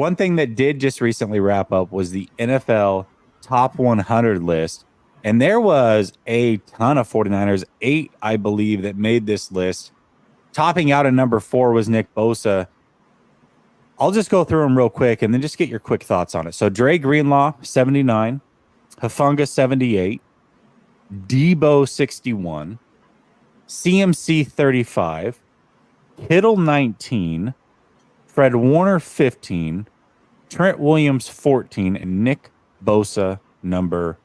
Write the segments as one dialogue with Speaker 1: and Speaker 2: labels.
Speaker 1: One thing that did just recently wrap up was the NFL top 100 list. And there was a ton of 49ers, 8, I believe, that made this list. Topping out at number 4 was Nick Bosa. I'll just go through them real quick and then just get your quick thoughts on it. So Dre Greenlaw, 79, Hufanga, 78, Debo, 61, CMC, 35, Kittle, 19, Fred Warner, 15, Trent Williams, 14, and Nick Bosa, number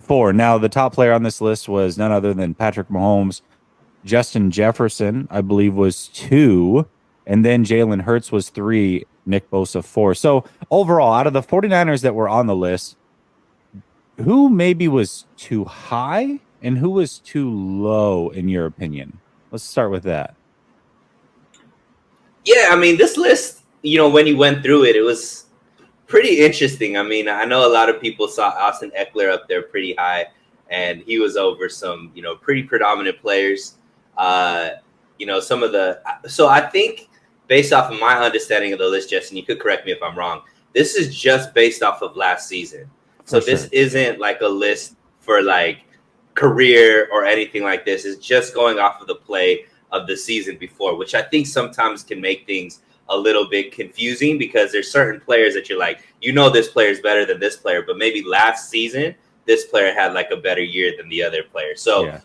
Speaker 1: 4. Now, the top player on this list was none other than Patrick Mahomes. Justin Jefferson, I believe, was 2, and then Jalen Hurts was 3, Nick Bosa 4. So overall, out of the 49ers that were on the list, who maybe was too high and who was too low in your opinion? Let's start with that.
Speaker 2: Yeah, I mean, this list, when you went through it, it was pretty interesting. I mean, I know a lot of people saw Austin Eckler up there pretty high, and he was over some, pretty predominant players. Some of the – so I think based off of my understanding of the list, Justin, you could correct me if I'm wrong, this is just based off of last season. So this isn't like a list for like career or anything like this. It's just going off of the play of the season before, which I think sometimes can make things a little bit confusing because there's certain players that you're like, this player is better than this player, but maybe last season this player had like a better year than the other player. So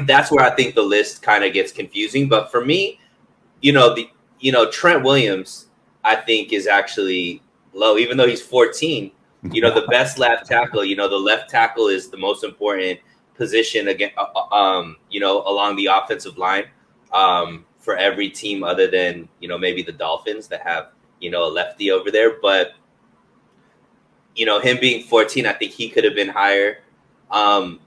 Speaker 2: that's where I think the list kind of gets confusing. But for me, Trent Williams, I think is actually low, even though he's 14. The best left tackle. The left tackle is the most important position again. Along the offensive line. For every team other than, maybe the Dolphins that have, a lefty over there. But, him being 14, I think he could have been higher. I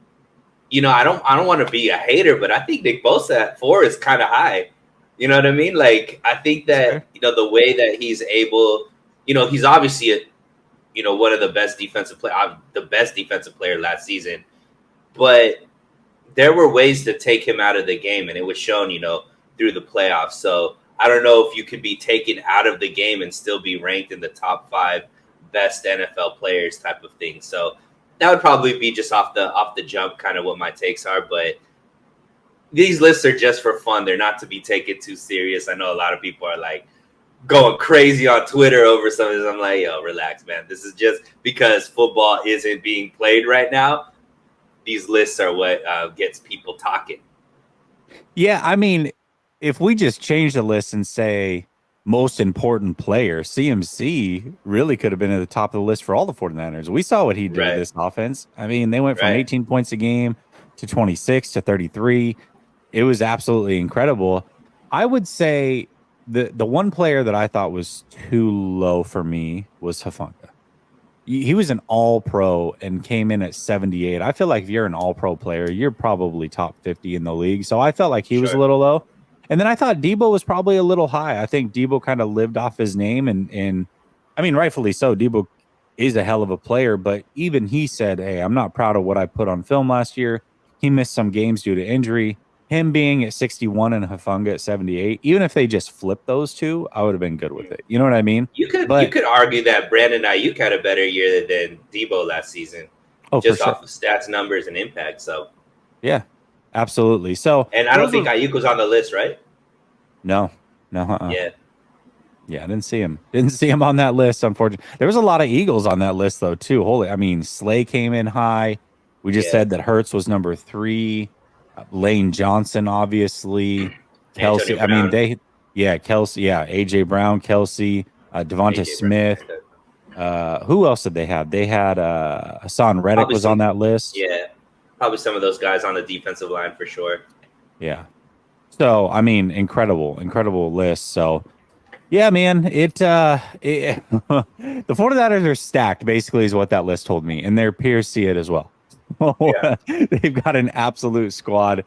Speaker 2: don't want to be a hater, but I think Nick Bosa at 4 is kind of high. You know what I mean? Like, I think that, the way that he's able, he's obviously one of the best defensive player last season. But there were ways to take him out of the game, and it was shown, through the playoffs. So I don't know if you could be taken out of the game and still be ranked in the top 5 best NFL players type of thing. So that would probably be just off the jump kind of what my takes are. But these lists are just for fun. They're not to be taken too serious. I know a lot of people are like going crazy on Twitter over some of this. I'm like, yo, relax, man. This is just because football isn't being played right now. These lists are what gets people talking.
Speaker 1: Yeah, I mean, if we just change the list and say most important player, CMC really could have been at the top of the list for all the 49ers. We saw what he did with this offense. I mean, they went from 18 points a game to 26 to 33. It was absolutely incredible. I would say the one player that I thought was too low for me was Hufanga. He was an all-pro and came in at 78. I feel like if you're an all-pro player, you're probably top 50 in the league. So I felt like he was a little low. And then I thought Debo was probably a little high. I think Debo kind of lived off his name. And I mean, rightfully so. Debo is a hell of a player. But even he said, hey, I'm not proud of what I put on film last year. He missed some games due to injury. Him being at 61 and Hufanga at 78, even if they just flipped those two, I would have been good with it. You know what I mean?
Speaker 2: You could argue that Brandon Ayuk had a better year than Debo last season, just off of stats, numbers, and impact. So,
Speaker 1: yeah, absolutely. So,
Speaker 2: and I don't think Ayuk was on the list, right?
Speaker 1: No.
Speaker 2: Yeah,
Speaker 1: I didn't see him. Didn't see him on that list. Unfortunately, there was a lot of Eagles on that list though too. Slay came in high. We just said that Hurts was number 3. Lane Johnson, obviously. Kelsey. Kelsey. Yeah. AJ Brown, Kelsey, Devonta Smith. Who else did they have? They had Hassan Reddick was on that list.
Speaker 2: Yeah, probably some of those guys on the defensive line for sure.
Speaker 1: Yeah. So incredible list. So yeah, man, the 49ers are stacked. Basically, is what that list told me, and their peers see it as well. Yeah. They've got an absolute squad.